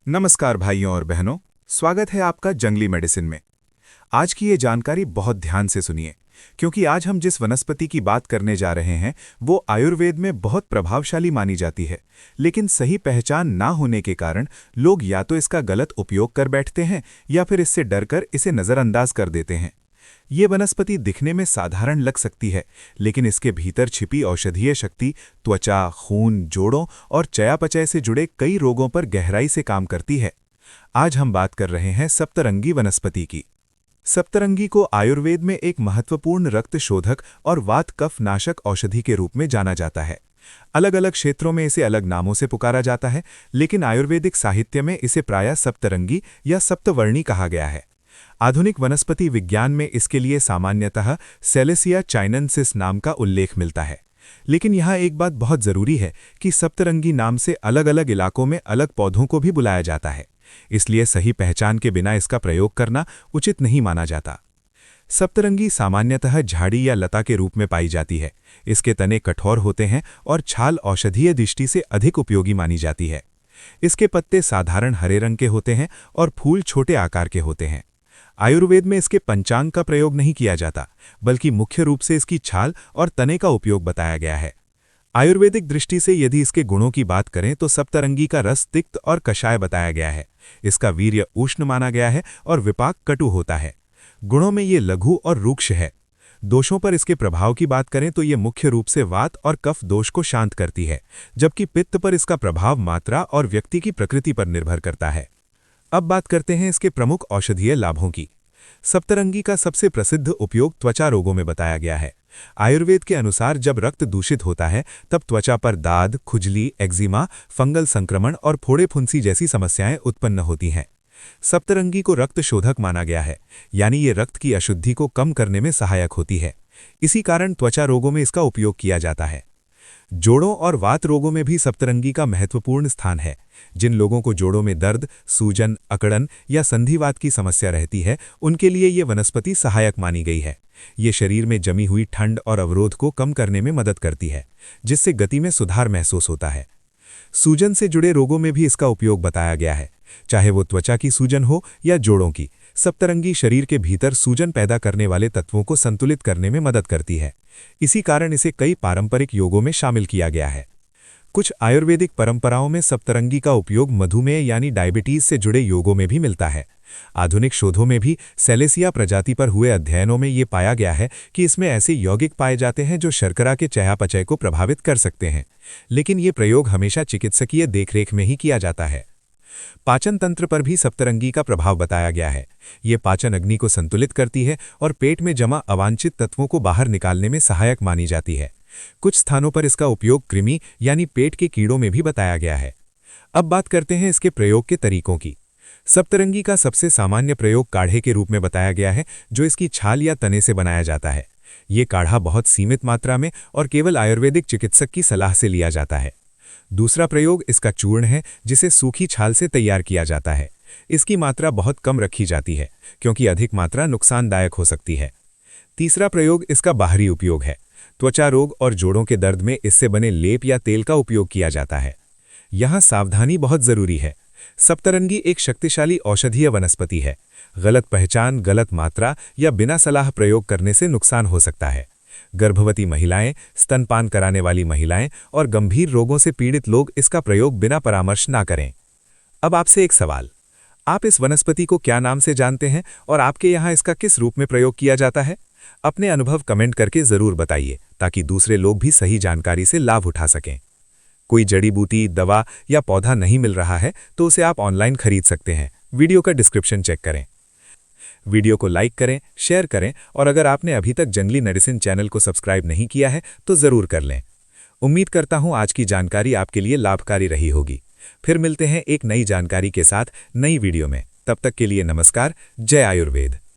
नमस्कार भाइयों और बहनों, स्वागत है आपका जंगली मेडिसिन में। आज की ये जानकारी बहुत ध्यान से सुनिए, क्योंकि आज हम जिस वनस्पति की बात करने जा रहे हैं वो आयुर्वेद में बहुत प्रभावशाली मानी जाती है, लेकिन सही पहचान ना होने के कारण लोग या तो इसका गलत उपयोग कर बैठते हैं या फिर इससे डरकर इसे नज़रअंदाज कर देते हैं। ये वनस्पति दिखने में साधारण लग सकती है, लेकिन इसके भीतर छिपी औषधीय शक्ति त्वचा, खून, जोड़ों और चयापचय से जुड़े कई रोगों पर गहराई से काम करती है। आज हम बात कर रहे हैं सप्तरंगी वनस्पति की। सप्तरंगी को आयुर्वेद में एक महत्वपूर्ण रक्त शोधक और वात कफ नाशक औषधि के रूप में जाना जाता है। अलग अलग क्षेत्रों में इसे अलग नामों से पुकारा जाता है, लेकिन आयुर्वेदिक साहित्य में इसे प्रायः सप्तरंगी या सप्तवर्णी कहा गया है। आधुनिक वनस्पति विज्ञान में इसके लिए सामान्यतः सेलेसिया चाइनेंसिस नाम का उल्लेख मिलता है। लेकिन यहाँ एक बात बहुत जरूरी है कि सप्तरंगी नाम से अलग अलग इलाकों में अलग पौधों को भी बुलाया जाता है, इसलिए सही पहचान के बिना इसका प्रयोग करना उचित नहीं माना जाता। सप्तरंगी सामान्यतः झाड़ी या लता के रूप में पाई जाती है। इसके तने कठोर होते हैं और छाल औषधीय दृष्टि से अधिक उपयोगी मानी जाती है। इसके पत्ते साधारण हरे रंग के होते हैं और फूल छोटे आकार के होते हैं। आयुर्वेद में इसके पंचांग का प्रयोग नहीं किया जाता, बल्कि मुख्य रूप से इसकी छाल और तने का उपयोग बताया गया है। आयुर्वेदिक दृष्टि से यदि इसके गुणों की बात करें तो सप्तरंगी का रस तिक्त और कषाय बताया गया है। इसका वीर्य उष्ण माना गया है और विपाक कटु होता है। गुणों में ये लघु और रूक्ष है। दोषों पर इसके प्रभाव की बात करें तो ये मुख्य रूप से वात और कफ दोष को शांत करती है, जबकि पित्त पर इसका प्रभाव मात्रा और व्यक्ति की प्रकृति पर निर्भर करता है। अब बात करते हैं इसके प्रमुख औषधीय लाभों की। सप्तरंगी का सबसे प्रसिद्ध उपयोग त्वचा रोगों में बताया गया है। आयुर्वेद के अनुसार जब रक्त दूषित होता है तब त्वचा पर दाद, खुजली, एक्जिमा, फंगल संक्रमण और फोड़े फुंसी जैसी समस्याएं उत्पन्न होती हैं। सप्तरंगी को रक्त शोधक माना गया है, यानी ये रक्त की अशुद्धि को कम करने में सहायक होती है। इसी कारण त्वचा रोगों में इसका उपयोग किया जाता है। जोड़ों और वात रोगों में भी सप्तरंगी का महत्वपूर्ण स्थान है। जिन लोगों को जोड़ों में दर्द, सूजन, अकड़न या संधिवात की समस्या रहती है, उनके लिए ये वनस्पति सहायक मानी गई है। ये शरीर में जमी हुई ठंड और अवरोध को कम करने में मदद करती है, जिससे गति में सुधार महसूस होता है। सूजन से जुड़े रोगों में भी इसका उपयोग बताया गया है, चाहे वो त्वचा की सूजन हो या जोड़ों की। सप्तरंगी शरीर के भीतर सूजन पैदा करने वाले तत्वों को संतुलित करने में मदद करती है। इसी कारण इसे कई पारंपरिक योगों में शामिल किया गया है। कुछ आयुर्वेदिक परंपराओं में सप्तरंगी का उपयोग मधुमेह यानी डायबिटीज से जुड़े योगों में भी मिलता है। आधुनिक शोधों में भी सेलेसिया प्रजाति पर हुए अध्ययनों में ये पाया गया है कि इसमें ऐसे यौगिक पाए जाते हैं जो शर्करा के चयापचय को प्रभावित कर सकते हैं, लेकिन ये प्रयोग हमेशा चिकित्सकीय देखरेख में ही किया जाता है। पाचन तंत्र पर भी सप्तरंगी का प्रभाव बताया गया है। ये पाचन अग्नि को संतुलित करती है और पेट में जमा अवांछित तत्वों को बाहर निकालने में सहायक मानी जाती है। कुछ स्थानों पर इसका उपयोग कृमि यानी पेट के कीड़ों में भी बताया गया है। अब बात करते हैं इसके प्रयोग के तरीकों की। सप्तरंगी का सबसे सामान्य प्रयोग काढ़े के रूप में बताया गया है, जो इसकी छाल या तने से बनाया जाता है। ये काढ़ा बहुत सीमित मात्रा में और केवल आयुर्वेदिक चिकित्सक की सलाह से लिया जाता है। दूसरा प्रयोग इसका चूर्ण है, जिसे सूखी छाल से तैयार किया जाता है। इसकी मात्रा बहुत कम रखी जाती है, क्योंकि अधिक मात्रा नुकसानदायक हो सकती है। तीसरा प्रयोग इसका बाहरी उपयोग है। त्वचा रोग और जोड़ों के दर्द में इससे बने लेप या तेल का उपयोग किया जाता है। यहाँ सावधानी बहुत जरूरी है। सप्तरंगी एक शक्तिशाली औषधीय वनस्पति है। गलत पहचान, गलत मात्रा या बिना सलाह प्रयोग करने से नुकसान हो सकता है। गर्भवती महिलाएं, स्तनपान कराने वाली महिलाएं और गंभीर रोगों से पीड़ित लोग इसका प्रयोग बिना परामर्श ना करें। अब आपसे एक सवाल, आप इस वनस्पति को क्या नाम से जानते हैं और आपके यहाँ इसका किस रूप में प्रयोग किया जाता है? अपने अनुभव कमेंट करके जरूर बताइए, ताकि दूसरे लोग भी सही जानकारी से लाभ उठा सकें। कोई जड़ी बूटी, दवा या पौधा नहीं मिल रहा है तो उसे आप ऑनलाइन खरीद सकते हैं। वीडियो का डिस्क्रिप्शन चेक करें। वीडियो को लाइक करें, शेयर करें और अगर आपने अभी तक जंगली मेडिसिन चैनल को सब्सक्राइब नहीं किया है तो जरूर कर लें। उम्मीद करता हूं आज की जानकारी आपके लिए लाभकारी रही होगी। फिर मिलते हैं एक नई जानकारी के साथ नई वीडियो में। तब तक के लिए नमस्कार। जय आयुर्वेद।